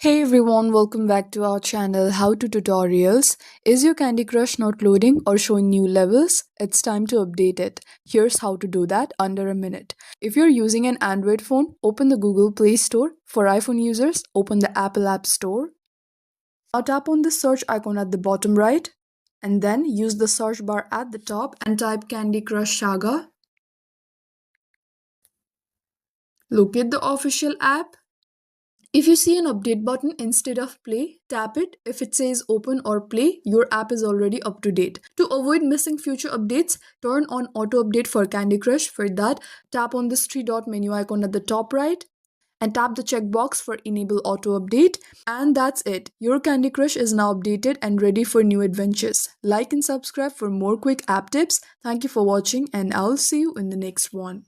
Hey everyone, welcome back to our channel How to Tutorials. Is your Candy Crush not loading or showing new levels? It's time to update it. Here's how to do that under a minute. If you're using an Android phone, open the Google Play Store. For iPhone users, open the Apple App Store. Now tap on the search icon at the bottom right and then use the search bar at the top and type Candy Crush Saga. Locate the official app. If you see an update button instead of play, tap it. If it says open or play, your app is already up to date. To avoid missing future updates, turn on auto update for Candy Crush. For that, tap on this three dot menu icon at the top right and tap the checkbox for enable auto update. And that's it. Your Candy Crush is now updated and ready for new adventures. Like and subscribe for more quick app tips. Thank you for watching and I'll see you in the next one.